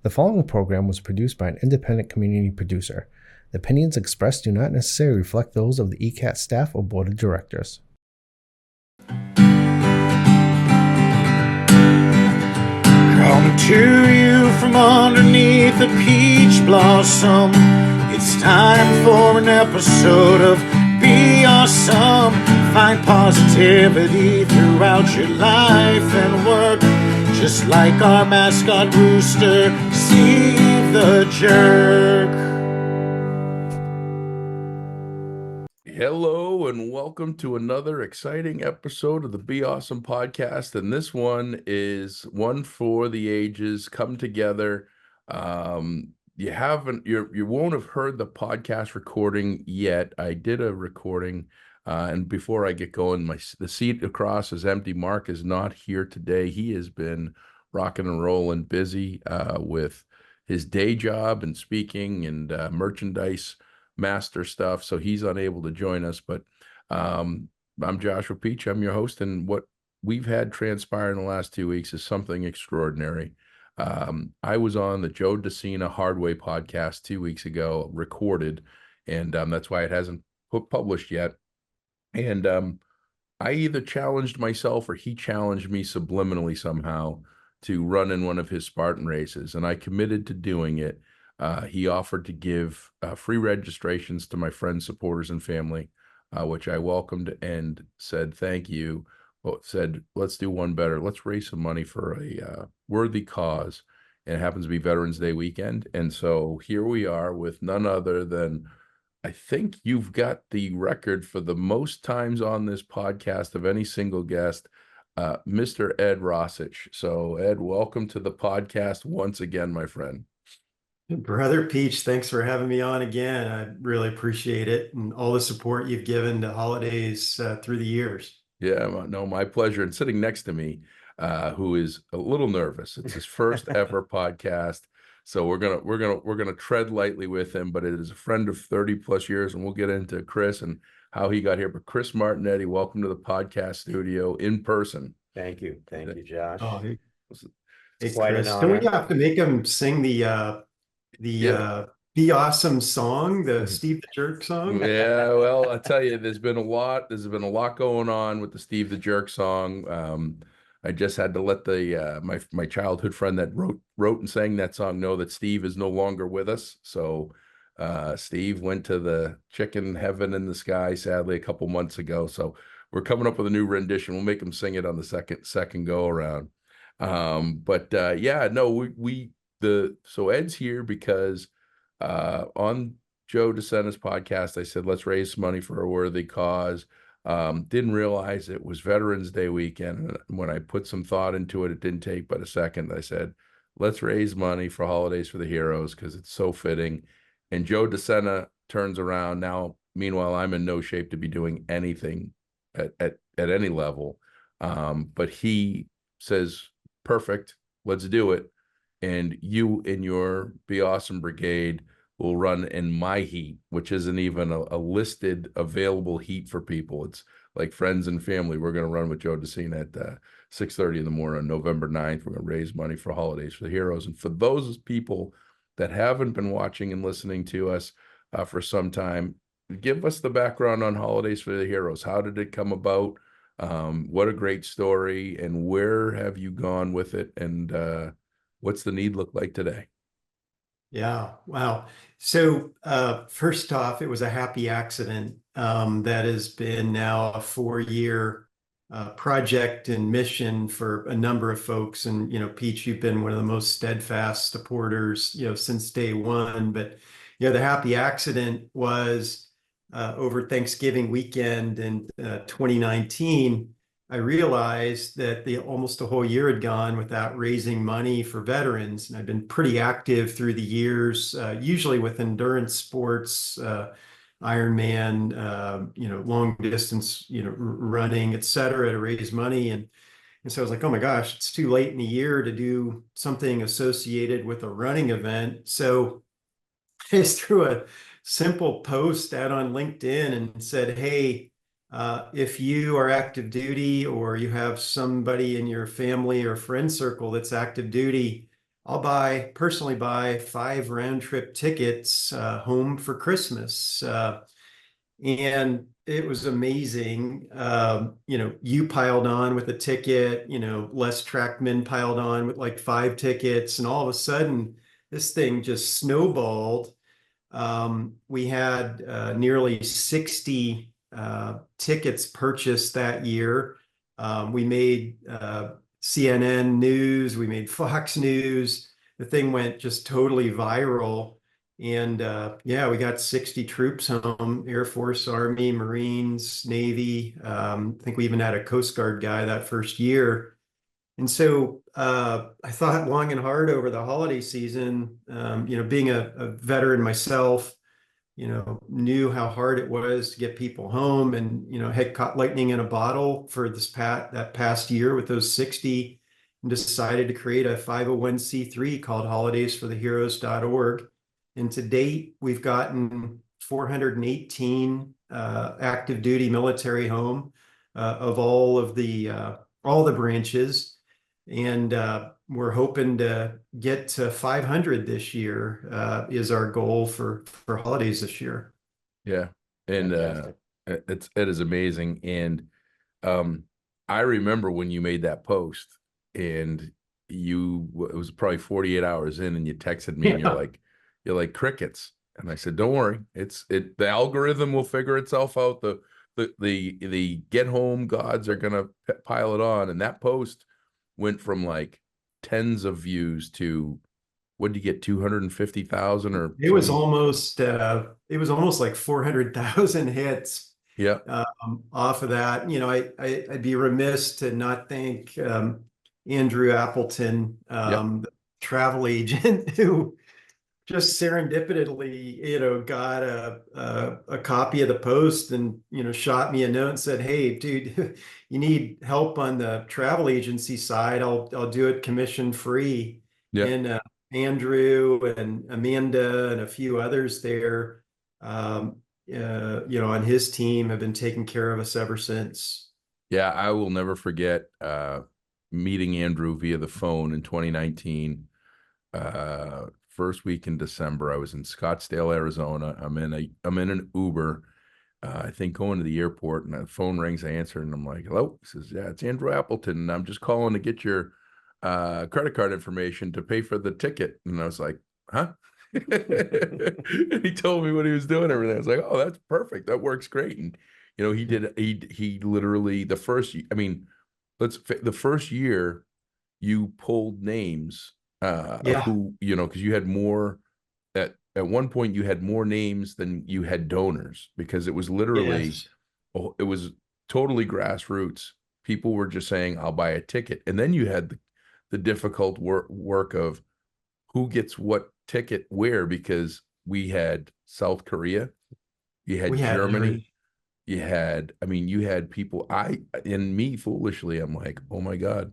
The following program was produced by an independent community producer. The opinions expressed do not necessarily reflect those of the ECAT staff or board of directors. Come to you from underneath a peach blossom. It's time for an episode of BeAuSm. Find positivity throughout your life and work. Just like our mascot rooster, Steve the Jerk. Hello and welcome to another exciting episode of the BeAuSm Podcast. And this one is one for the ages. Come together. You won't have heard the podcast recording yet. I did a recording. And before I get going, the seat across is empty. Mark is not here today. He has been rocking and rolling, busy with his day job and speaking and merchandise master stuff. So he's unable to join us. But I'm Joshua Peach. I'm your host. And what we've had transpire in the last 2 weeks is something extraordinary. I was on the Joe DeCina Hardway podcast 2 weeks ago, recorded, and that's why it hasn't published yet. And I either challenged myself or he challenged me subliminally somehow to run in one of his Spartan races, and I committed to doing it. He offered to give free registrations to my friends, supporters, and family, which I welcomed and said thank you. Well, said, let's do one better. Let's raise some money for a worthy cause. And it happens to be Veterans Day weekend. And so here we are with none other than, I think you've got the record for the most times on this podcast of any single guest, Mr. Ed Roshitsh. So, Ed, welcome to the podcast once again, my friend. Brother Peach, thanks for having me on again. I really appreciate it and all the support you've given to holidays through the years. Yeah, no, my pleasure. And sitting next to me, who is a little nervous. It's his first ever podcast. So we're gonna tread lightly with him, but it is a friend of 30 plus years, and we'll get into Chris and how he got here. But Chris Martignetti, welcome to the podcast studio in person. Thank you, Josh. Oh, hey, It's quite Chris. an Don't we honor. have to make him sing the BeAuSm song, the Steve the Jerk song? Yeah, well, I tell you, there's been a lot going on with the Steve the Jerk song. I just had to let the my childhood friend that wrote and sang that song know that Steve is no longer with us. So Steve went to the chicken heaven in the sky, sadly, a couple months ago. So we're coming up with a new rendition. We'll make him sing it on the second go around. So Ed's here because on Joe DeCina's podcast, I said, let's raise money for a worthy cause. Didn't realize it was Veterans Day weekend. And when I put some thought into it, it didn't take but a second. I said, let's raise money for Holidays for the Heroes because it's so fitting. And Joe DeCina turns around now. Meanwhile, I'm in no shape to be doing anything at any level. But he says, perfect, let's do it. And you in your BeAuSm brigade will run in my heat, which isn't even a listed available heat for people. It's like friends and family. We're going to run with Joe DeCina at 6:30 in the morning on November 9th. We're going to raise money for Holidays for the Heroes. And for those people that haven't been watching and listening to us for some time, give us the background on Holidays for the Heroes. How did it come about? What a great story. And where have you gone with it? And what's the need look like today? Yeah, wow. So first off, it was a happy accident that has been now a 4-year project and mission for a number of folks. And, Peach, you've been one of the most steadfast supporters, since day one. But, the happy accident was over Thanksgiving weekend in 2019. I realized that almost a whole year had gone without raising money for veterans. And I've been pretty active through the years, usually with endurance sports, Ironman, long distance, running, et cetera, to raise money. And so I was like, oh my gosh, it's too late in the year to do something associated with a running event. So I just threw a simple post out on LinkedIn and said, hey, if you are active duty or you have somebody in your family or friend circle that's active duty, I'll personally buy 5 round trip tickets home for Christmas. And it was amazing. You piled on with a ticket, Les Trackman piled on with like 5 tickets, and all of a sudden this thing just snowballed. We had nearly 60 tickets purchased that year. We made CNN News, we made Fox News. The thing went just totally viral. And yeah, we got 60 troops home, Air Force, Army, Marines, Navy. I think we even had a Coast Guard guy that first year. And so I thought long and hard over the holiday season, being a veteran myself, knew how hard it was to get people home, and, had caught lightning in a bottle for that past year with those 60, and decided to create a 501c3 called holidaysfortheheroes.org. And to date, we've gotten 418 active duty military home of all the branches. And we're hoping to get to 500 this year is our goal for holidays this year. Yeah. And it is amazing. And I remember when you made that post, and it was probably 48 hours in, and you texted me, and you're like crickets. And I said, don't worry, the algorithm will figure itself out. The get home gods are gonna pile it on. And that post went from like tens of views to, what did you get, 250,000 or it was almost like 400,000 hits. Yeah. Off of that. I'd be remiss to not thank Andrew Appleton, the travel agent, who just serendipitously, got a copy of the post, and, shot me a note and said, "Hey, dude, you need help on the travel agency side. I'll do it commission free." Yeah. And Andrew and Amanda and a few others there, on his team, have been taking care of us ever since. Yeah, I will never forget meeting Andrew via the phone in 2019. First week in December, I was in Scottsdale, Arizona. I'm in an Uber, I think going to the airport, and the phone rings. I answer, and I'm like, "Hello." He says, "Yeah, it's Andrew Appleton, and I'm just calling to get your credit card information to pay for the ticket." And I was like, "Huh?" And he told me what he was doing and everything. I was like, "Oh, that's perfect. That works great." And he literally the first year you pulled names of who, because you had more at one point, you had more names than you had donors, because it was literally it was totally grassroots. People were just saying, "I'll buy a ticket." And then you had the difficult work of who gets what ticket where, because we had South Korea, you had Germany, you had people, me foolishly, I'm like, "Oh my God,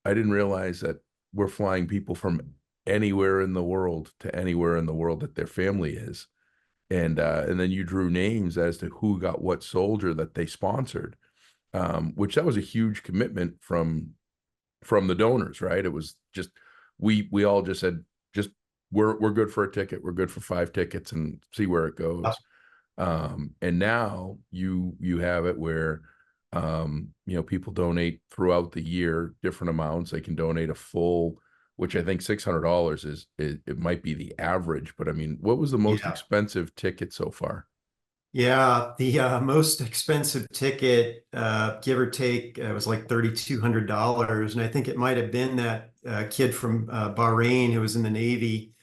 I didn't realize that we're flying people from anywhere in the world to anywhere in the world that their family is." And then you drew names as to who got what soldier that they sponsored, which that was a huge commitment from the donors, right? It was just, we all just said, just we're good for a ticket, we're good for 5 tickets, and see where it goes. And now you have it where people donate throughout the year different amounts. They can donate a full, which I think $600 it might be the average. But I mean, what was the most expensive ticket so far? Yeah, the most expensive ticket, give or take, was like $3,200, and I think it might have been that kid from Bahrain who was in the Navy,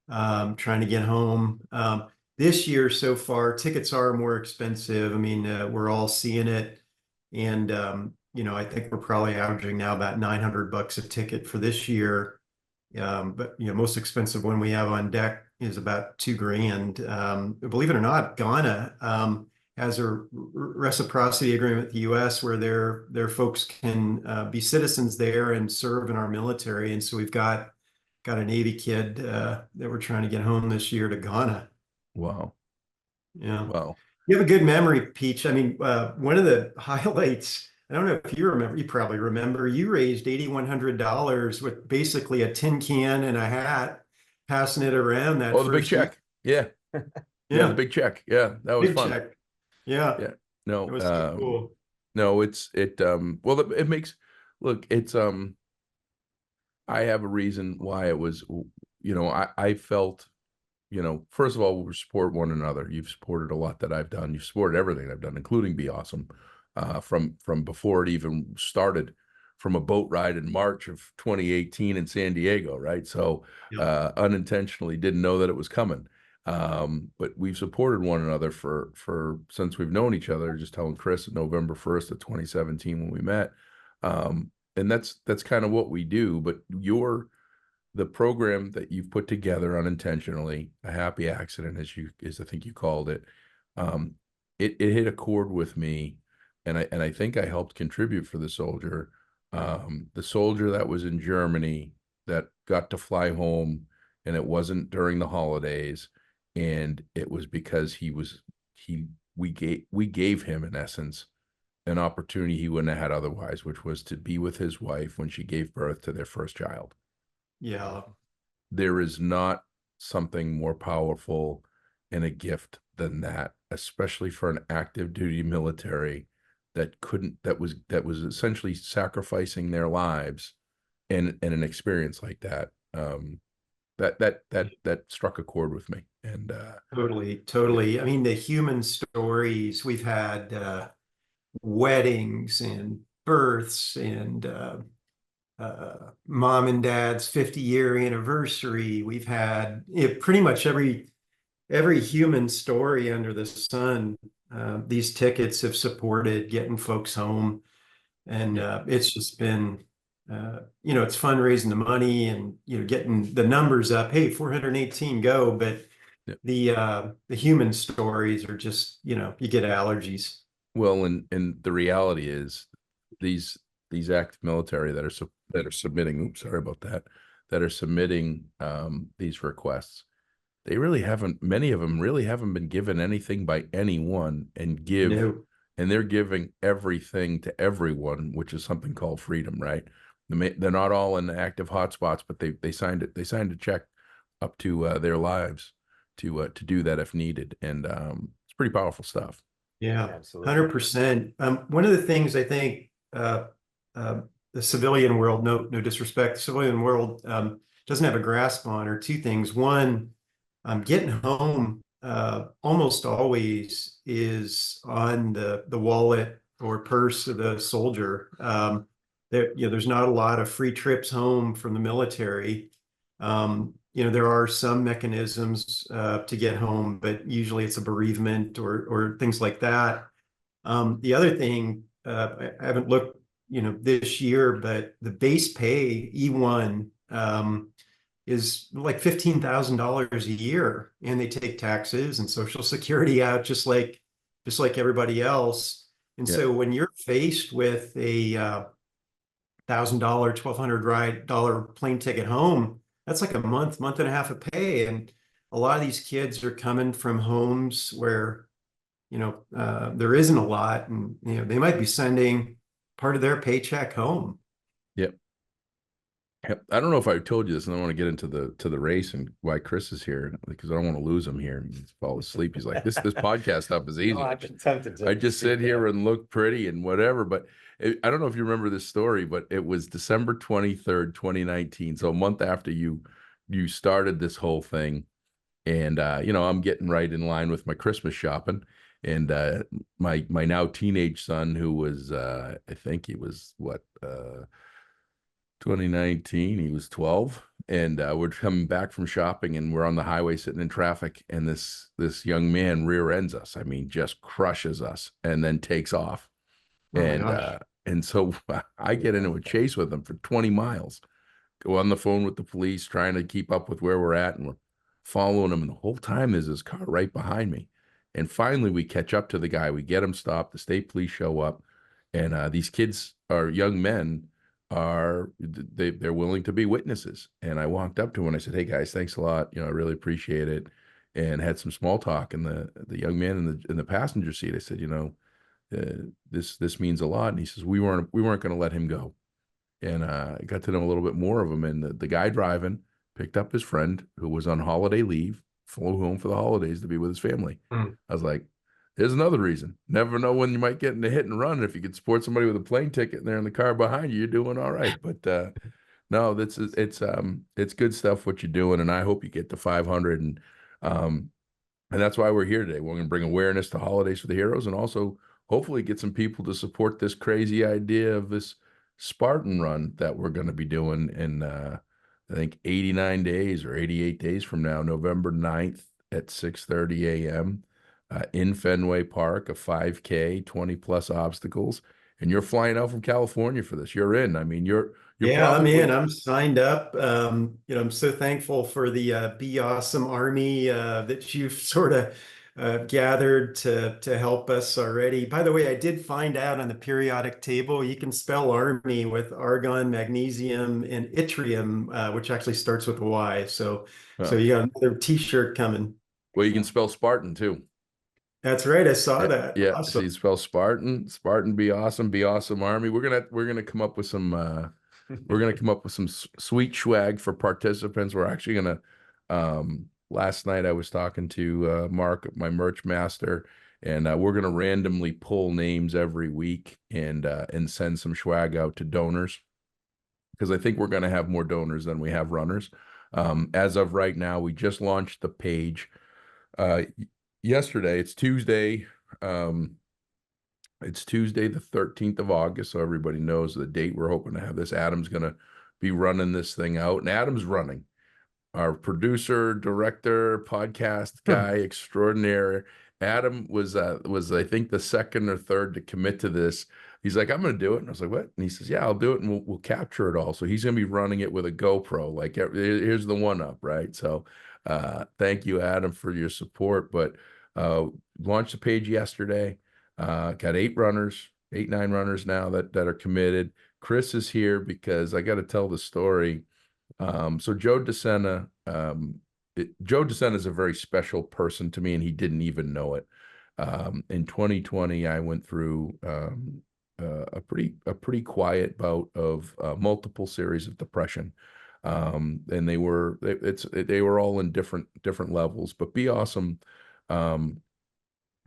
trying to get home. This year so far, tickets are more expensive. I mean, we're all seeing it. And, I think we're probably averaging now about $900 a ticket for this year. But, most expensive one we have on deck is about $2,000. Believe it or not, Ghana has a reciprocity agreement with the U.S. where their folks can be citizens there and serve in our military. And so we've got a Navy kid that we're trying to get home this year to Ghana. Wow. Yeah. Wow. You have a good memory, Peach. I mean, one of the highlights I don't know if you remember, you probably remember, you raised $8,100 with basically a tin can and a hat, passing it around that Oh, the big first year. check. Yeah. Yeah, the Yeah, big check. Yeah, that was big fun. check. Yeah, Yeah. it No, was so cool. no, well, it makes, look, I have a reason why it was, I felt, first of all, we support one another. You've supported a lot that I've done. You've supported everything I've done, including BeAuSm, from before it even started, from a boat ride in March of 2018 in San Diego, right? So Yeah. unintentionally didn't know that it was coming. But we've supported one another for since we've known each other. Just telling Chris, November 1st of 2017 when we met. And that's kind of what we do. But the program that you've put together unintentionally, a happy accident, as I think you called it, it hit a chord with me, and I think I helped contribute for the soldier that was in Germany that got to fly home, and it wasn't during the holidays, and it was because we gave him, in essence, an opportunity he wouldn't have had otherwise, which was to be with his wife when she gave birth to their first child. Yeah. There is not something more powerful and a gift than that, especially for an active duty military that was essentially sacrificing their lives in an experience like that. That struck a chord with me. And Totally. I mean, the human stories we've had, weddings and births and mom and dad's 50-year anniversary. We've had pretty much every human story under the sun. These tickets have supported getting folks home, and it's just been, it's fun raising the money and getting the numbers up. Hey, 418 go, but the human stories are just you get allergies. Well, and the reality is these active military that are submitting, oops, sorry about that are submitting these requests, many of them really haven't been given anything by anyone, and they're giving everything to everyone, which is something called freedom, right? They're not all in active hotspots, but they signed a check up to their lives to do that if needed, and it's pretty powerful stuff. Yeah, Absolutely. 100%. One of the things I think the civilian world, no disrespect, the civilian world doesn't have a grasp on are two things. One, getting home almost always is on the wallet or purse of the soldier. There's not a lot of free trips home from the military. There are some mechanisms to get home, but usually it's a bereavement or things like that. The other thing, I haven't looked, this year, but the base pay E1 is like $15,000 a year, and they take taxes and Social Security out just like everybody else. And so when you're faced with a $1,000, $1,200 plane ticket home, that's like a month and a half of pay. And a lot of these kids are coming from homes where, there isn't a lot, and, they might be sending part of their paycheck home. Yep. I don't know if I told you this, and I want to get into the race and why Chris is here, because I don't want to lose him here. He's fall asleep. He's like, this podcast stuff is easy. No, I've been tempted to I just sit here and look pretty and whatever. But I don't know if you remember this story, but it was December 23rd, 2019. So a month after you started this whole thing. And I'm getting right in line with my Christmas shopping. And my now teenage son, who was I think he was 2019, he was 12, and we're coming back from shopping, and we're on the highway sitting in traffic, and this young man rear ends us. I mean, just crushes us, and then takes off. And so I get into a chase with him for 20 miles, go on the phone with the police, trying to keep up with where we're at, and we're following him, and the whole time there's his car right behind me. And finally we catch up to the guy, we get him stopped, the state police show up, and these kids are young men, they're willing to be witnesses. And I walked up to him and I said, "Hey guys, thanks a lot. I really appreciate it." And had some small talk. And the young man in the passenger seat, I said, this means a lot. And he says, we weren't going to let him go. And I got to know a little bit more of him. And the guy driving picked up his friend who was on holiday leave, flew home for the holidays to be with his family. I was like, there's another reason. Never know when you might get in a hit and run. If you could support somebody with a plane ticket and they're in the car behind you, you're doing all right. But no, it's good stuff what you're doing, and I hope you get to 500. And that's why we're here today. We're going to bring awareness to Holidays for the Heroes, and also hopefully get some people to support this crazy idea of this Spartan run that we're going to be doing in I think 89 days or 88 days from now, November 9th at 6:30 a.m. In Fenway Park, a 5K, 20 plus obstacles. And you're flying out from California for this. You're in. I mean, you're Yeah, I'm probably in. I'm signed up. I'm so thankful for the BeAuSm Army that you've sort of gathered to help us already. By the way, I did find out on the periodic table you can spell Army with argon, magnesium, and yttrium, which actually starts with a Y. So you got another T-shirt coming. well, you can spell Spartan too. That's right. I saw that. Yeah. Awesome. So you spell Spartan, BeAuSm Army. We're gonna come up with some sweet swag for participants. We're actually gonna last night I was talking to Mark, my merch master, and we're gonna randomly pull names every week and send some swag out to donors, because I think we're gonna have more donors than we have runners. As of right now, we just launched the page yesterday. It's Tuesday. It's Tuesday, the 13th of August. So everybody knows the date we're hoping to have this. Adam's going to be running this thing out, and Adam's running. Our producer, director, podcast guy extraordinaire. Adam was I think the second or third to commit to this. He's like, I'm going to do it. And I was like, what? And he says, yeah, I'll do it. And we'll capture it all. So he's going to be running it with a GoPro. Like, here's the one up, right? So thank you, Adam, for your support. But launched the page yesterday. Got 9 runners now that are committed. Chris is here because I got to tell the story. So Joe DeSena is a very special person to me, and he didn't even know it. In 2020, I went through a pretty quiet bout of multiple series of depression, and they were all in different levels. But BeAuSm,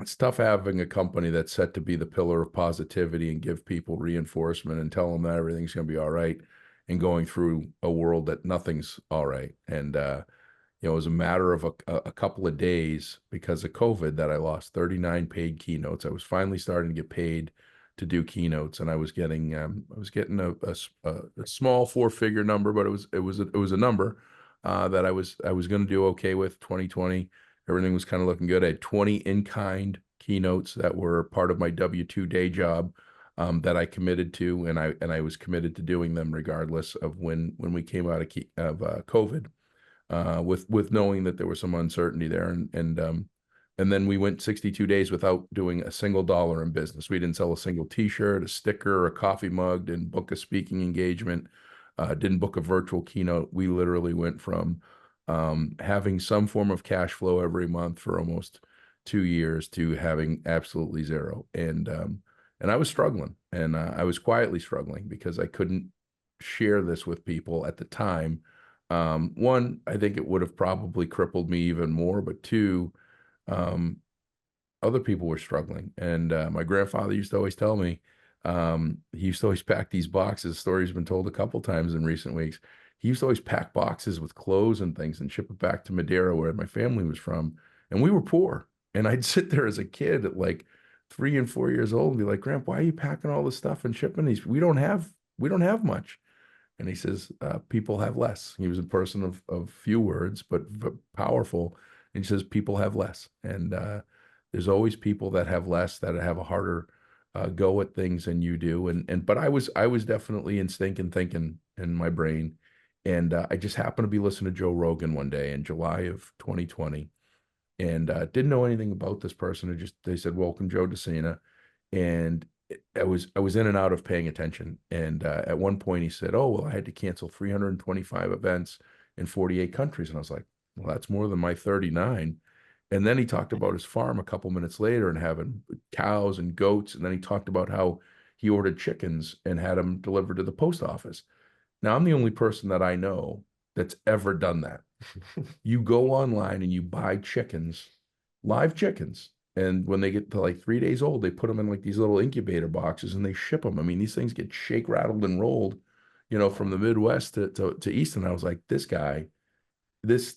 it's tough having a company that's set to be the pillar of positivity and give people reinforcement and tell them that everything's going to be all right, and going through a world that nothing's all right. And it was a matter of a couple of days because of COVID that I lost 39 paid keynotes. I was finally starting to get paid to do keynotes, and I was getting a small 4-figure number, but it was a number that I was going to do okay with. 2020, everything was kind of looking good. I had 20 in-kind keynotes that were part of my W-2 day job that I committed to, and I was committed to doing them regardless of when we came out of COVID, with knowing that there was some uncertainty there, and then we went 62 days without doing a single dollar in business. We didn't sell a single T-shirt, a sticker, a coffee mug, didn't book a speaking engagement, didn't book a virtual keynote. We literally went from having some form of cash flow every month for almost 2 years to having absolutely zero. And I was struggling, and I was quietly struggling because I couldn't share this with people at the time. One, I think it would have probably crippled me even more, but two, other people were struggling. And my grandfather used to always tell me, he used to always pack these boxes. Story's been told a couple times in recent weeks. He used to always pack boxes with clothes and things and ship it back to Madeira, where my family was from. And we were poor. And I'd sit there as a kid at like 3 and 4 years old and be like, Grandpa, why are you packing all this stuff and shipping these? We don't have much. And he says, people have less. He was a person of few words, but powerful. And he says, people have less. And there's always people that have less, that have a harder go at things than you do. But I was definitely in stinking thinking in my brain. And I just happened to be listening to Joe Rogan one day in July of 2020, and didn't know anything about this person. They said, welcome, Joe DeSena. And I was in and out of paying attention. And at one point he said, oh, well, I had to cancel 325 events in 48 countries. And I was like, well, that's more than my 39. And then he talked about his farm a couple minutes later and having cows and goats. And then he talked about how he ordered chickens and had them delivered to the post office. Now, I'm the only person that I know that's ever done that. You go online and you buy chickens, live chickens. And when they get to like 3 days old, they put them in like these little incubator boxes and they ship them. I mean, these things get shake, rattled, and rolled, from the Midwest to Easton. I was like, this guy, this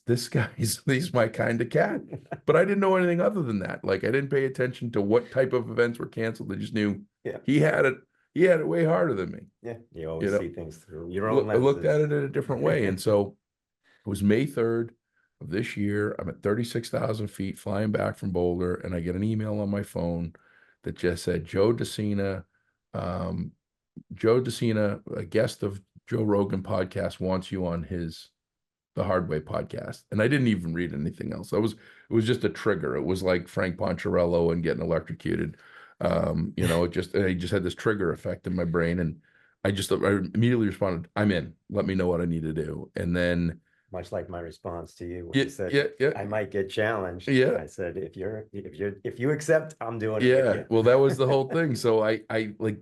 he's my kind of cat. But I didn't know anything other than that. Like, I didn't pay attention to what type of events were canceled. I just knew he had it way harder than me. Yeah, you always see things through your own I looked lenses. at it in a different way. And so it was May 3rd of this year. I'm at 36,000 feet flying back from Boulder, and I get an email on my phone that just said, Joe DeCina, a guest of Joe Rogan podcast, wants you on the Hard Way podcast. And I didn't even read anything else. It was just a trigger. It was like Frank Poncherello and getting electrocuted. I just had this trigger effect in my brain, and I immediately responded, I'm in. Let me know what I need to do. And then, much like my response to you, when you said I might get challenged. Yeah. I said, if you accept, I'm doing it. Yeah. Well, that was the whole thing. So I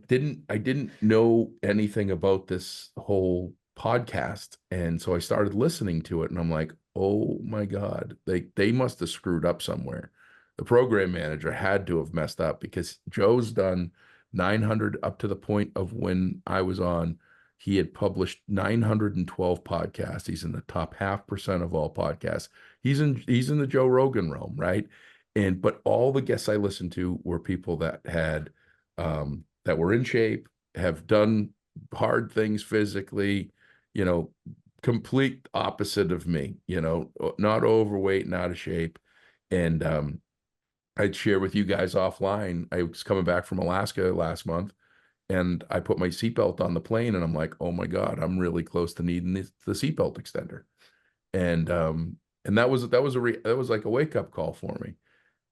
didn't know anything about this whole podcast. And so I started listening to it, and I'm like, oh my God, they must have screwed up somewhere. The program manager had to have messed up, because Joe's done 900 up to the point of when I was on. He had published 912 podcasts. He's in the top 0.5% of all podcasts. He's in the Joe Rogan realm, right? But all the guests I listened to were people that had that were in shape, have done hard things physically, complete opposite of me, not overweight, not out of shape. And I'd share with you guys offline. I was coming back from Alaska last month, and I put my seatbelt on the plane, and I'm like, oh my God, I'm really close to needing the seatbelt extender. And that was like a wake up call for me.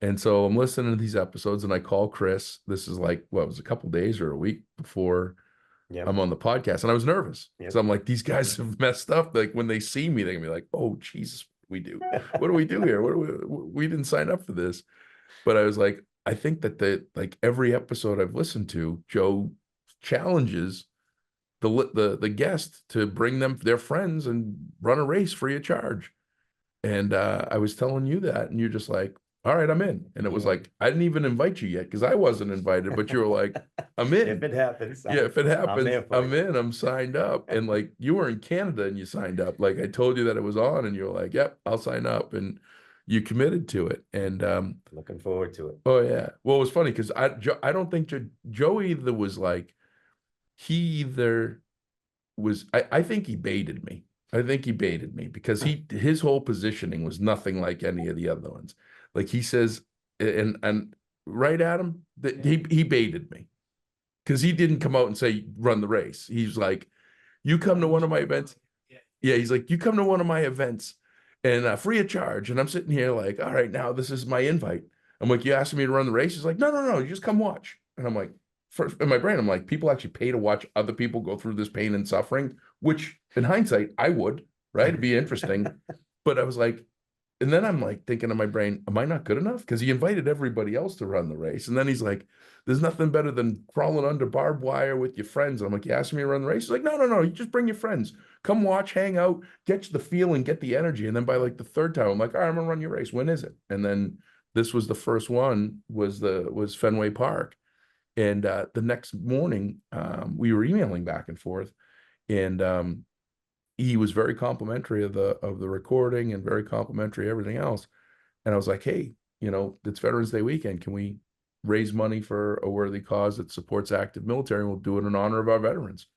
And so I'm listening to these episodes, and I call Chris. This is like, it was a couple days or a week before I'm on the podcast, and I was nervous. So I'm like, these guys have messed up. Like, when they see me, they're gonna be like, oh Jesus, what do we do here? We didn't sign up for this. But I was like, I think that every episode I've listened to, Joe challenges the guest to bring them their friends and run a race free of charge. And I was telling you that, and you're just like, all right, I'm in. And it was like, I didn't even invite you yet, because I wasn't invited, but you were like, I'm in. If it happens. If it happens, I'm in. I'm signed up. And like, you were in Canada and you signed up. Like, I told you that it was on, and you were like, yep, I'll sign up. And you committed to it. And looking forward to it. Oh yeah. Well, it was funny, because I don't think Joe either was like, I think he baited me. I think he baited me, because his whole positioning was nothing like any of the other ones. Like, he says, and right, Adam, that he baited me, because he didn't come out and say, run the race. He's like, you come to one of my events. Yeah. He's like, you come to one of my events, and free of charge. And I'm sitting here like, all right, now this is my invite. I'm like, you asking me to run the race? He's like, no, you just come watch. And I'm like, in my brain, I'm like, people actually pay to watch other people go through this pain and suffering, which in hindsight, I would, right? It'd be interesting. But I was like, and then I'm like thinking in my brain, am I not good enough? Because he invited everybody else to run the race. And then he's like, there's nothing better than crawling under barbed wire with your friends. And I'm like, you asking me to run the race? He's like, no, you just bring your friends. Come watch, hang out, get the feel and get the energy. And then by like the third time, I'm like, all right, I'm gonna run your race. When is it? And then this was the first one, was Fenway Park. And the next morning, we were emailing back and forth, and he was very complimentary of the recording, and very complimentary of everything else. And I was like, hey, it's Veterans Day weekend. Can we raise money for a worthy cause that supports active military? And we'll do it in honor of our veterans.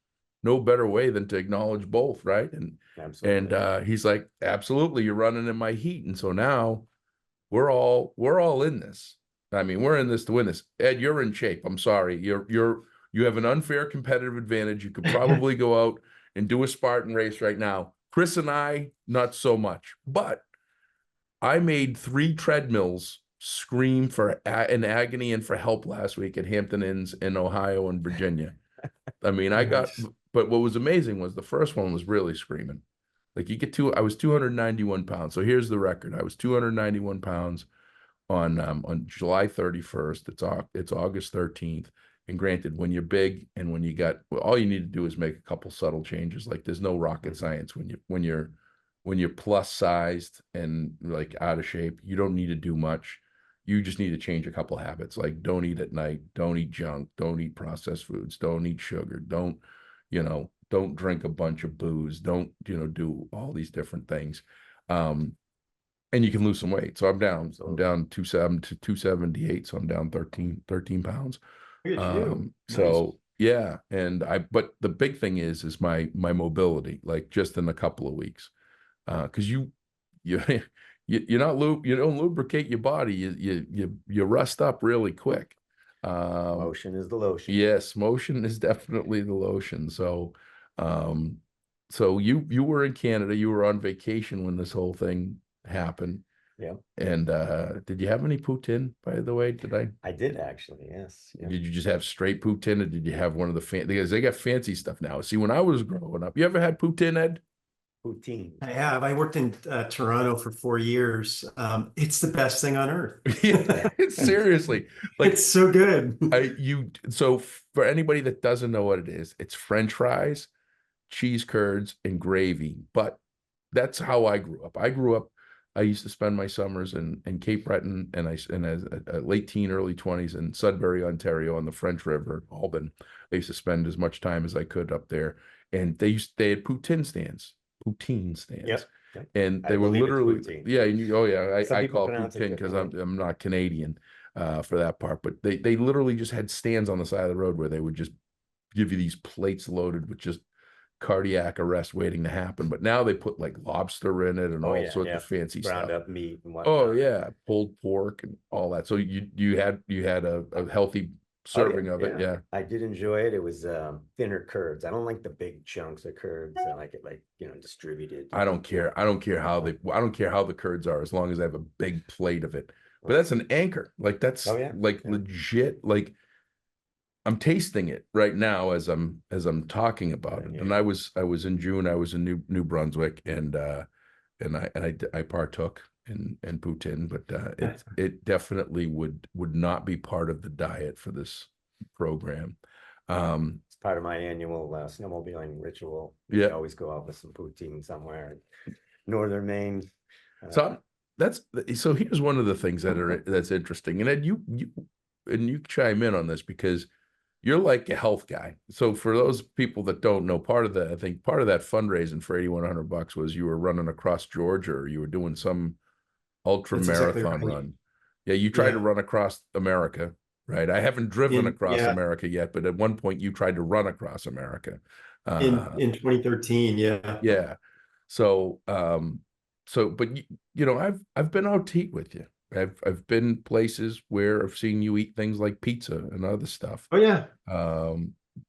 No better way than to acknowledge both, right? And absolutely. And he's like, absolutely, you're running in my heat. And so now we're all in this. I mean, we're in this to win this. Ed, you're in shape. I'm sorry. You have an unfair competitive advantage. You could probably go out and do a Spartan race right now. Chris and I, not so much. But I made 3 treadmills scream in agony and for help last week at Hampton Inns in Ohio and Virginia. I mean, but what was amazing was the first one was really screaming. Like, I was 291 pounds. So here's the record. I was 291 pounds. on July 31st. It's August 13th. And granted, when you're big and when you got, well, all you need to do is make a couple subtle changes. Like there's no rocket science when you're plus sized and like out of shape. You don't need to do much. You just need to change a couple habits. Like don't eat at night, don't eat junk, don't eat processed foods, don't eat sugar, don't drink a bunch of booze, don't, do all these different things. And you can lose some weight. So I'm down 2.7 to 278. So I'm down 13 pounds. So yeah. But the big thing is my mobility, like just in a couple of weeks. Cause you don't lubricate your body. You rust up really quick. Motion is the lotion. Yes. Motion is definitely the lotion. So, so you were in Canada, you were on vacation when this whole thing happened. Yeah. And did you have any poutine, by the way? I did actually, yes. Yeah. Did you just have straight poutine, or did you have one of the because they got fancy stuff now? See, when I was growing up, you ever had poutine, Ed? Poutine. I have. I worked in Toronto for 4 years. It's the best thing on earth. Yeah, seriously, like it's so good. So for anybody that doesn't know what it is, it's French fries, cheese curds, and gravy. But that's how I grew up. I used to spend my summers in Cape Breton and as a late teen, early 20s in Sudbury, Ontario on the French River, Albany. I used to spend as much time as I could up there. And they had poutine stands. Yep. And they were literally, yeah. I call it pronounce it poutine because I'm not Canadian for that part. But they literally just had stands on the side of the road where they would just give you these plates loaded with just cardiac arrest waiting to happen. But now they put like lobster in it and all sorts of fancy ground stuff. Up meat and whatnot. Oh yeah, pulled pork and all that. So you had a healthy serving of it. Yeah, I did enjoy it. It was thinner curds. I don't like the big chunks of curds. I like it distributed. I don't care how the curds are, as long as I have a big plate of it. But that's an anchor. Like that's legit. Like I'm tasting it right now as I'm talking about it. And I was in June. I was in New Brunswick, and I partook in poutine, but it definitely would not be part of the diet for this program. It's part of my annual snowmobiling ritual. Yeah, I always go out with some poutine somewhere in northern Maine. So here's one of the things that's interesting, and Ed, you chime in on this because you're like a health guy. So for those people that don't know, part of that fundraising for $8,100 was you were running across Georgia, or you were doing some ultra marathon run. Yeah, you tried to run across America, right? I haven't driven across America yet, but at one point you tried to run across America. In 2013, yeah. Yeah. So but I've been out to eat with you. I've been places where I've seen you eat things like pizza and other stuff. Oh yeah.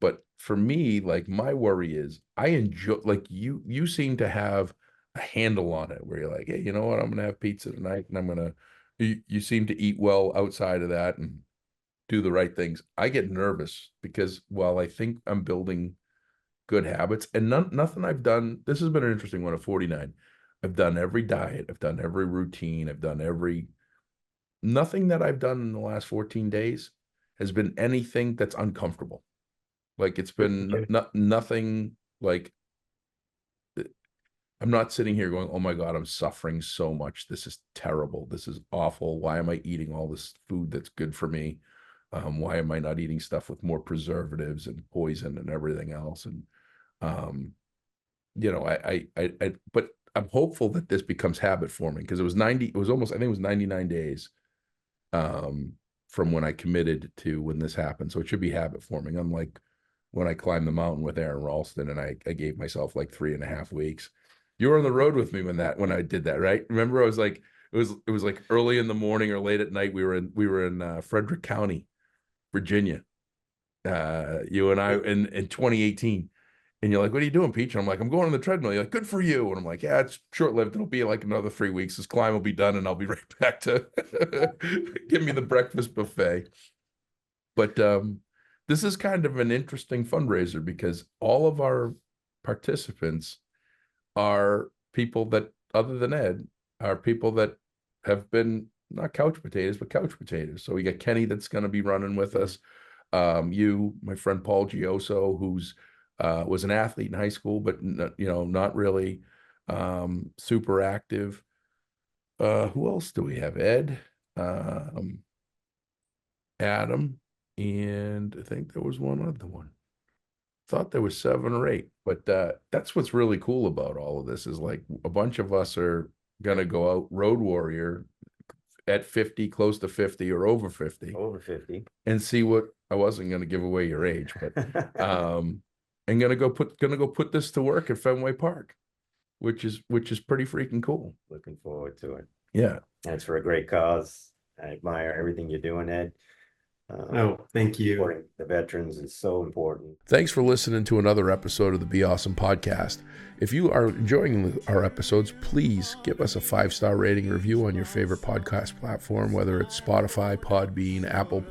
But for me, like my worry is I enjoy, like you seem to have a handle on it where you're like, hey, you know what? I'm going to have pizza tonight, and you seem to eat well outside of that and do the right things. I get nervous because while I think I'm building good habits, and nothing I've done, this has been an interesting one at 49. I've done every diet. I've done every routine. Nothing that I've done in the last 14 days has been anything that's uncomfortable. Like it's been nothing like, I'm not sitting here going, oh my God, I'm suffering so much. This is terrible. This is awful. Why am I eating all this food that's good for me? Why am I not eating stuff with more preservatives and poison and everything else? And, but I'm hopeful that this becomes habit forming, because I think it was 99 days from when I committed to when this happened. So it should be habit forming. Unlike when I climbed the mountain with Aaron Ralston and I gave myself like 3.5 weeks. You were on the road with me when I did that, right? Remember, I was like, it was like early in the morning or late at night. We were in Frederick County, Virginia. You and I in 2018. And you're like, what are you doing, Peach? And I'm like, I'm going on the treadmill. You're like, good for you. And I'm like, yeah, it's short-lived. It'll be like another 3 weeks. This climb will be done, and I'll be right back to give me the breakfast buffet. But this is kind of an interesting fundraiser because all of our participants are people that, other than Ed, are people that have been not couch potatoes, but couch potatoes. So we got Kenny that's going to be running with us. You, my friend Paul Gioso, who's was an athlete in high school, but not really super active. Who else do we have? Ed, Adam, and I think there was one other one. Thought there was 7 or 8, but that's what's really cool about all of this is like a bunch of us are gonna go out road warrior at 50, close to 50 or over 50, and see what I wasn't gonna give away your age, but and gonna go put this to work at Fenway Park, which is pretty freaking cool. Looking forward to it. Yeah. And it's for a great cause. I admire everything you're doing, Ed. Thank you. Supporting the veterans is so important. Thanks for listening to another episode of the BeAuSm Podcast. If you are enjoying our episodes, please give us a 5-star rating review on your favorite podcast platform, whether it's Spotify, Podbean, Apple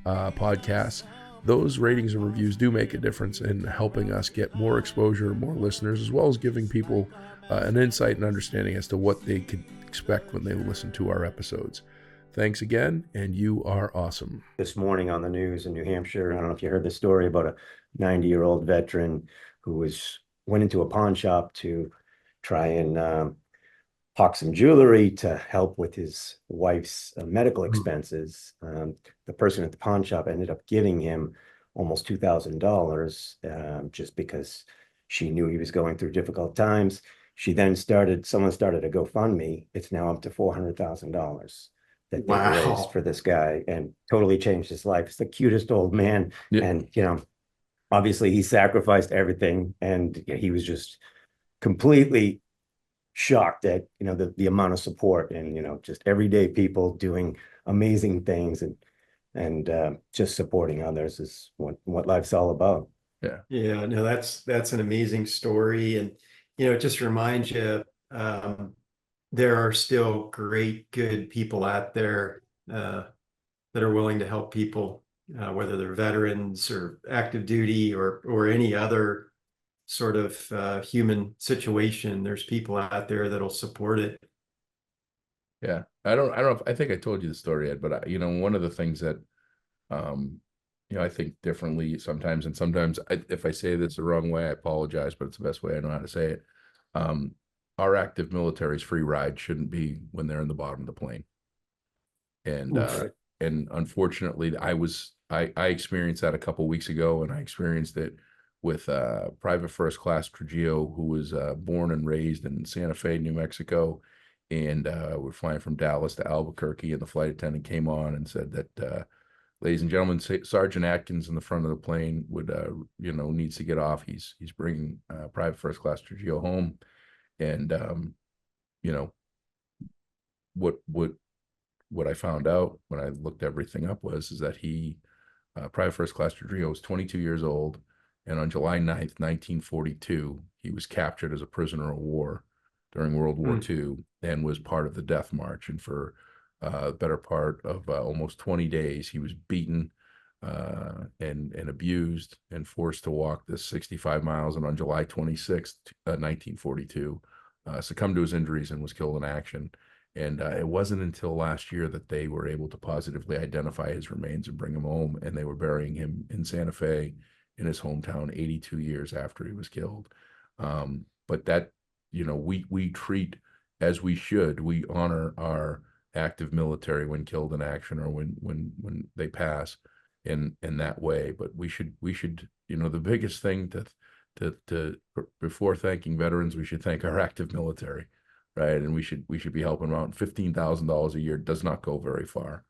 Podcasts. Those ratings and reviews do make a difference in helping us get more exposure, more listeners, as well as giving people an insight and understanding as to what they could expect when they listen to our episodes. Thanks again, and you are awesome. This morning on the news in New Hampshire, I don't know if you heard the story about a 90-year-old veteran who went into a pawn shop to try and hawk some jewelry to help with his wife's medical expenses. The person at the pawn shop ended up giving him almost $2,000 just because she knew he was going through difficult times. Someone started a GoFundMe. It's now up to $400,000 that they raised for this guy and totally changed his life. It's the cutest old man. Yeah. And, obviously he sacrificed everything and he was just completely shocked at, the amount of support and, just everyday people doing amazing things and just supporting others is what life's all about. Yeah. Yeah, no, that's an amazing story. And, it just reminds you, there are still great, good people out there that are willing to help people, whether they're veterans or active duty or any other sort of human situation. There's people out there that'll support it. Yeah, I don't know. I think I told you the story, Ed, but one of the things that, I think differently sometimes, and sometimes if I say this the wrong way, I apologize, but it's the best way I know how to say it. Our active military's free ride shouldn't be when they're in the bottom of the plane. And unfortunately I experienced that a couple weeks ago, and I experienced it with Private First Class Trujillo, who was born and raised in Santa Fe, New Mexico. And we're flying from Dallas to Albuquerque, and the flight attendant came on and said that, ladies and gentlemen, Sergeant Atkins in the front of the plane would, needs to get off. He's bringing Private First Class Trujillo home. And, what I found out when I looked everything up is that Private First Class Trujillo was 22 years old. And on July 9th, 1942, he was captured as a prisoner of war during World War II and was part of the Death March. And for the better part of almost 20 days, he was beaten and abused and forced to walk this 65 miles. And on July 26th, 1942, succumbed to his injuries and was killed in action. And it wasn't until last year that they were able to positively identify his remains and bring him home. And they were burying him in Santa Fe in his hometown 82 years after he was killed. But that, we treat as we should. We honor our active military when killed in action or when they pass in that way. But we should, the biggest thing to before thanking veterans, we should thank our active military, right? And we should be helping them out. $15,000 a year does not go very far.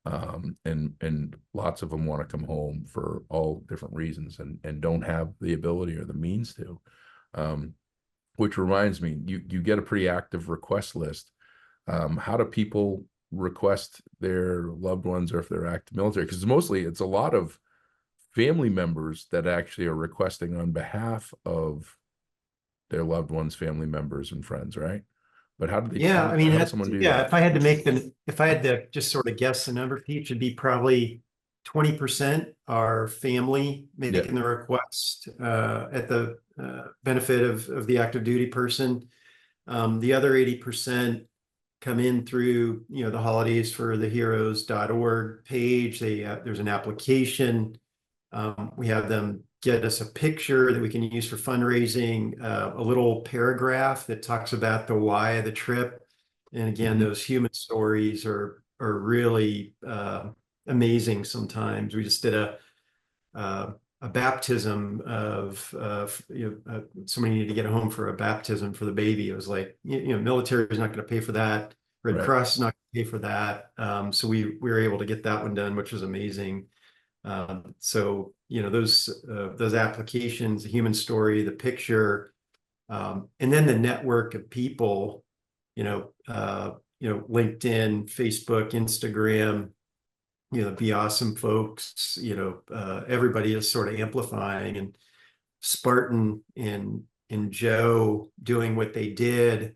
And lots of them want to come home for all different reasons and don't have the ability or the means to. Which reminds me, you get a pretty active request list. How do people request their loved ones or if they're active military? Because it's a lot of family members that actually are requesting on behalf of their loved ones, family members, and friends, right? But how do they? Yeah, how does someone do that? If I had to just sort of guess the number, Pete, it'd be probably 20% are family making the request at the benefit of the active duty person. The other 80% come in through, the holidays for the heroes.org page. There's an application. We have them get us a picture that we can use for fundraising, a little paragraph that talks about the why of the trip. And again, those human stories are really amazing sometimes. We just did a baptism of somebody needed to get home for a baptism for the baby. It was like, military is not going to pay for that. Red Cross is not going to pay for that. So we were able to get that one done, which was amazing. So, those applications, the human story, the picture, and then the network of people, LinkedIn, Facebook, Instagram, BeAuSm folks, everybody is sort of amplifying, and Spartan and Joe doing what they did,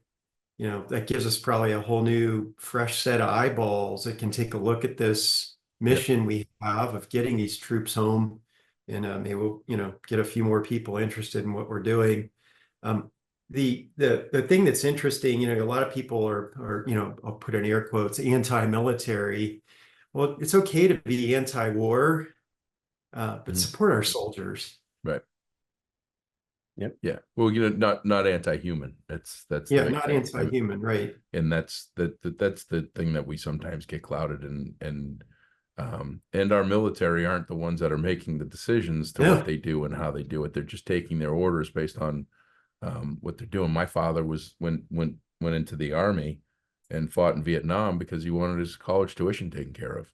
that gives us probably a whole new fresh set of eyeballs that can take a look at this mission we have of getting these troops home, and maybe we'll, get a few more people interested in what we're doing. The thing that's interesting, a lot of people are, I'll put in air quotes, anti-military. Well, it's okay to be anti-war, but support our soldiers. Right. Yep. Yeah. Well, not anti-human. That's not anti-human, right? And that's the thing that we sometimes get clouded and our military aren't the ones that are making the decisions to what they do and how they do it. They're just taking their orders based on what they're doing. My father went into the Army and fought in Vietnam because he wanted his college tuition taken care of.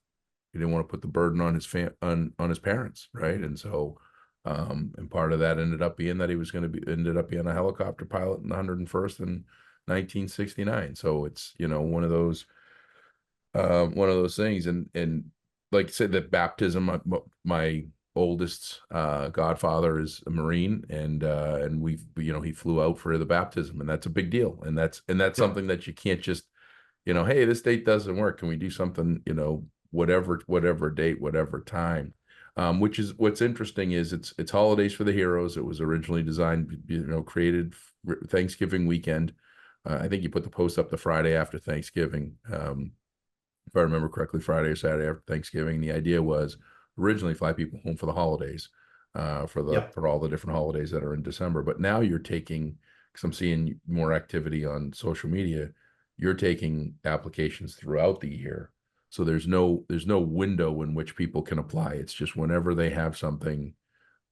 He didn't want to put the burden on his on his parents, right? And so, and part of that ended up being that he was ended up being a helicopter pilot in the 101st in 1969. So it's one of those things. And like I said, that baptism. My oldest godfather is a Marine, and he flew out for the baptism, and that's a big deal. And that's something that you can't just hey, this date doesn't work. Can we do something, whatever date, whatever time? Which is what's interesting is it's holidays for the heroes. It was originally designed, created Thanksgiving weekend. I think you put the post up the Friday after Thanksgiving. If I remember correctly, Friday or Saturday after Thanksgiving. The idea was originally fly people home for the holidays, for all the different holidays that are in December. But now you're taking, because I'm seeing more activity on social media, you're taking applications throughout the year. So there's no window in which people can apply. It's just whenever they have something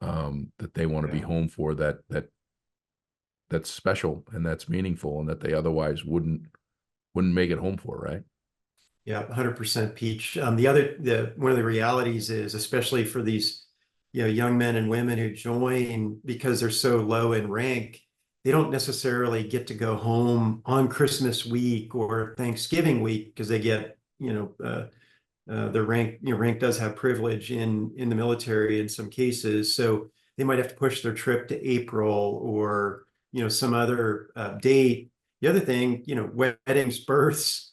that they want to be home for, that's special and that's meaningful and that they otherwise wouldn't make it home for, right? Yeah, 100% Peach. One of the realities is, especially for these young men and women who join, because they're so low in rank, they don't necessarily get to go home on Christmas week or Thanksgiving week because they get, the rank does have privilege in the military in some cases. So they might have to push their trip to April or, some other date. The other thing, weddings, births,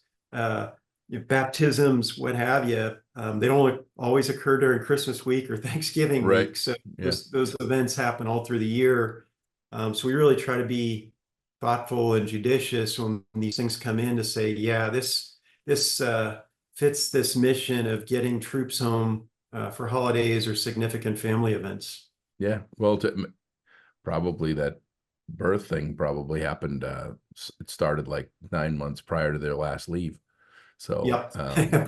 baptisms, what have you, they don't always occur during Christmas week or Thanksgiving week. So those events happen all through the year. So we really try to be thoughtful and judicious when these things come in to say, yeah, this fits this mission of getting troops home for holidays or significant family events. Yeah, well, probably that birth thing probably happened. It started like 9 months prior to their last leave. So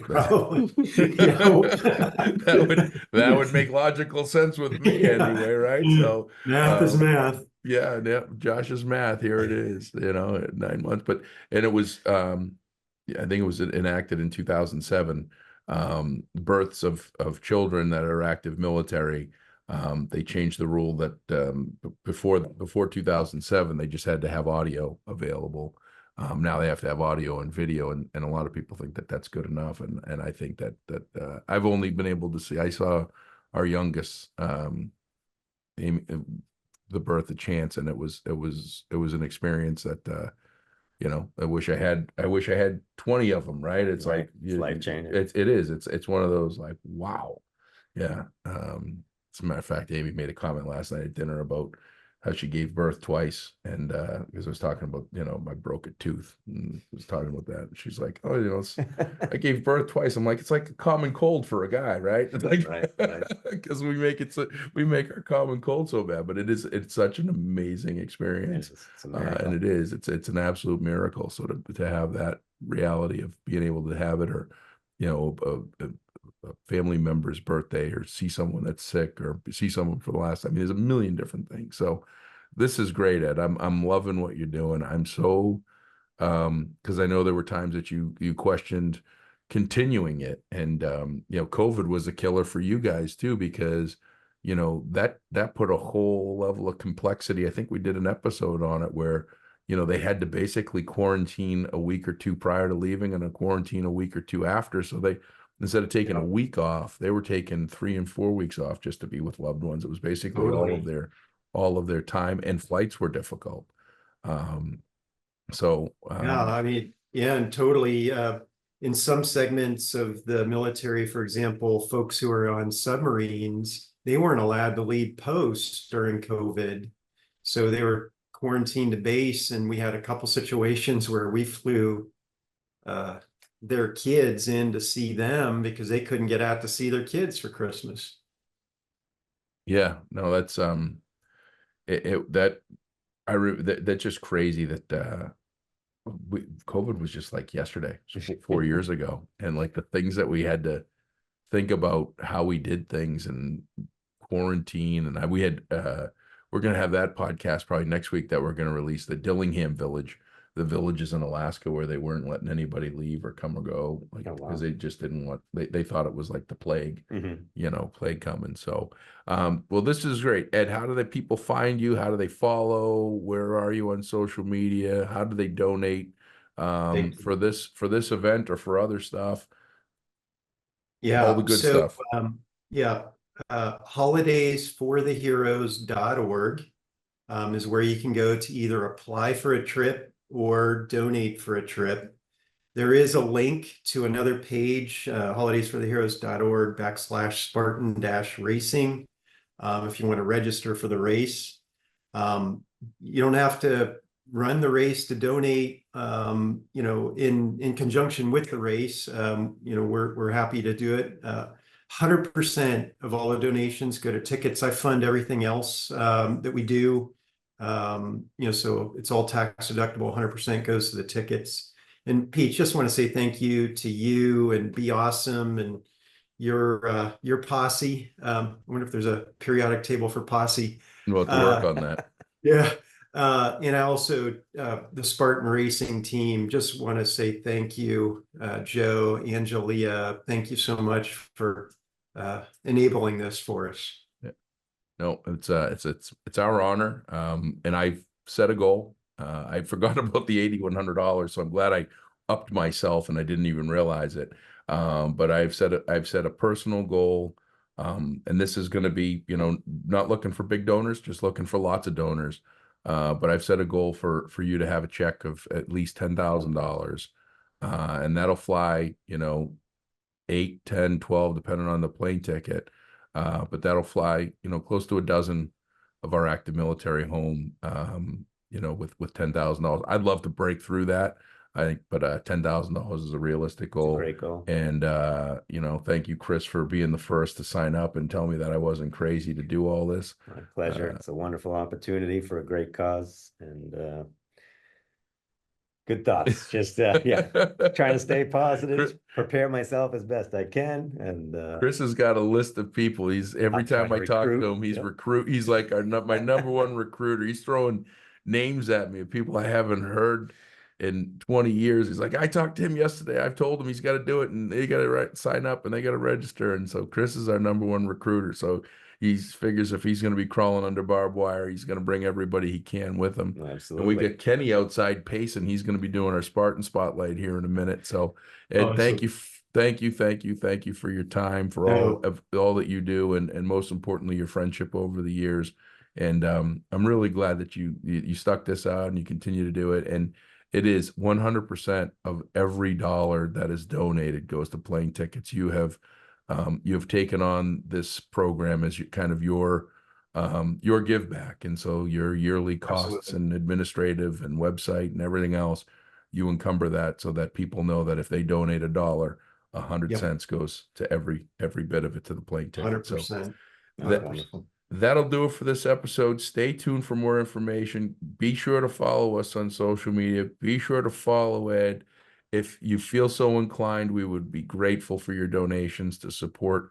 probably that would make logical sense with me anyway, right? So math is math. Yeah, Josh's math. Here it is. 9 months, and it was. I think it was enacted in 2007. Births of children that are active military. They changed the rule that before 2007 they just had to have audio available. Now they have to have audio and video, and a lot of people think that that's good enough. And I think that I've only been able to see. I saw our youngest, Amy, the birth of Chance, and it was an experience that I wish I had 20 of them. Right? It's right. like It's life changing. It is. It's one of those like, wow. Yeah. As a matter of fact, Amy made a comment last night at dinner about how she gave birth twice, and because I was talking about, my broken tooth, and I was talking about that, and she's like, oh, I gave birth twice. I'm like, it's like a common cold for a guy, right? It's like, Right. because we make our common cold so bad, but it's such an amazing experience. It's a miracle. And it's an absolute miracle. So to have that reality of being able to have it, or a family member's birthday, or see someone that's sick, or see someone for the last time. I mean, there's a million different things. So this is great, Ed. I'm loving what you're doing. I'm so because I know there were times that you questioned continuing it, and COVID was a killer for you guys too, because that put a whole level of complexity. I think we did an episode on it where they had to basically quarantine a week or two prior to leaving, and a quarantine a week or two after. So they, instead of taking a week off, they were taking 3 and 4 weeks off just to be with loved ones. It was basically all of their time, and flights were difficult. And totally. In some segments of the military, for example, folks who are on submarines, they weren't allowed to leave posts during COVID. So they were quarantined to base, and we had a couple situations where we flew their kids in to see them because they couldn't get out to see their kids for Christmas. Yeah, no, that's that's just crazy that COVID was just like yesterday, just 4 years ago, and like the things that we had to think about, how we did things, and quarantine, and we're going to have that podcast probably next week that we're going to release, the Dillingham Village, the villages in Alaska where they weren't letting anybody leave or come or go, like, because they just didn't want, they thought it was like the plague, plague coming. So, well, this is great. Ed, how do the people find you? How do they follow? Where are you on social media? How do they donate for this event or for other stuff? Yeah. All the good stuff. Holidaysfortheheroes.org is where you can go to either apply for a trip or donate for a trip. There is a link to another page, holidaysfortheheroes.org/Spartan-racing. If you want to register for the race. You don't have to run the race to donate, in conjunction with the race. We're happy to do it. 100% of all the donations go to tickets. I fund everything else that we do. So it's all tax deductible. 100% goes to the tickets. And Pete, just want to say thank you to you and BeAuSm and your posse. I wonder if there's a periodic table for posse. We'll have to work on that. Yeah. And I also, the Spartan racing team, just want to say thank you, Joe, Angelia. Thank you so much for enabling this for us. Yeah. No, it's our honor. And I've set a goal. I forgot about the $8,100, so I'm glad I upped myself and I didn't even realize it. But I've set a personal goal. And this is going to be, not looking for big donors, just looking for lots of donors. But I've set a goal for you to have a check of at least $10,000. And that'll fly, 8, 10, 12, depending on the plane ticket. But that'll fly, close to a dozen of our active military home, with $10,000. I'd love to break through that. I think, but $10,000 is a realistic goal. It's a great goal. And thank you, Chris, for being the first to sign up and tell me that I wasn't crazy to do all this. My pleasure. It's a wonderful opportunity for a great cause, and good thoughts. Just trying to stay positive, prepare myself as best I can. And Chris has got a list of people. Every time I talk to him, he's He's like my number one recruiter. He's throwing names at me of people I haven't heard in 20 years. He's like, I talked to him yesterday. I've told him he's got to do it, and they got to sign up, and they got to register. And so Chris is our number one recruiter. So he figures if he's going to be crawling under barbed wire, he's going to bring everybody he can with him. Absolutely. And we got Kenny outside pacing. He's going to be doing our Spartan spotlight here in a minute. So Ed, thank you for your time, for all that you do, and most importantly, your friendship over the years. And I'm really glad that you stuck this out and you continue to do it. And it is 100% of every dollar that is donated goes to plane tickets. You have taken on this program as kind of your your give back. And so your yearly costs Absolutely. and administrative and website and everything else, you encumber that so that people know that if they donate $1, 100 Yep. cents goes to every bit of it to the plane ticket. So 100%. that, Wonderful. that'll do it for this episode. Stay tuned for more information. Be sure to follow us on social media. Be sure to follow Ed. If you feel so inclined, we would be grateful for your donations to support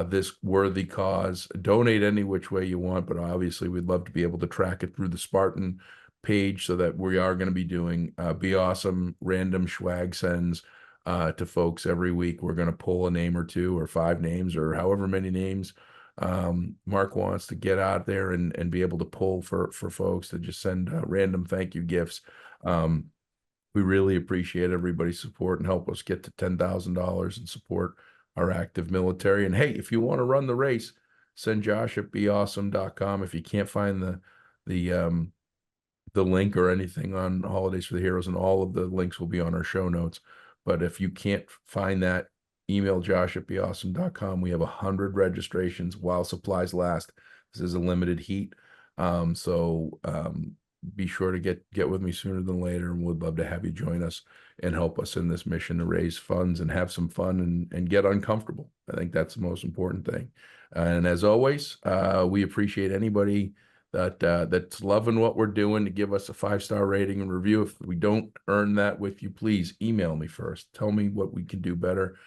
this worthy cause. Donate any which way you want, but obviously we'd love to be able to track it through the Spartan page so that we are going to be doing BeAuSm random swag sends to folks every week. We're going to pull a name or two or 5 names or however many names Mark wants to get out there and be able to pull for folks to just send random thank you gifts. We really appreciate everybody's support and help us get to $10,000 and support our active military. And hey, if you want to run the race, send Josh at BeAuSm.com. If you can't find the link or anything on Holidays for the Heroes, and all of the links will be on our show notes. But if you can't find that, email Josh at BeAuSm.com. We have 100 registrations while supplies last. This is a limited heat. So be sure to get with me sooner than later, and we'd love to have you join us and help us in this mission to raise funds and have some fun and get uncomfortable. I think that's the most important thing. And as always, we appreciate anybody that's loving what we're doing to give us a 5-star rating and review. If we don't earn that with you, please email me first. Tell me what we can do better.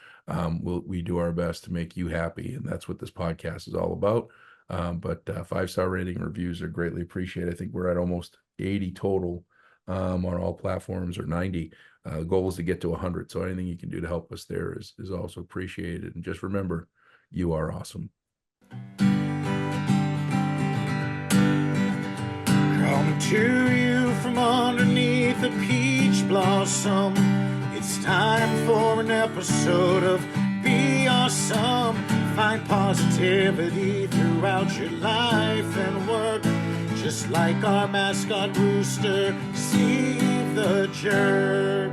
We do our best to make you happy, and that's what this podcast is all about. But 5-star rating and reviews are greatly appreciated. I think we're at almost 80 total on all platforms, or 90. The goal is to get to 100. So anything you can do to help us there is also appreciated. And just remember, you are awesome. Coming to you from underneath a peach blossom. It's time for an episode of BeAuSm. Find positivity throughout your life and work. Just like our mascot rooster, Steve the Jerk.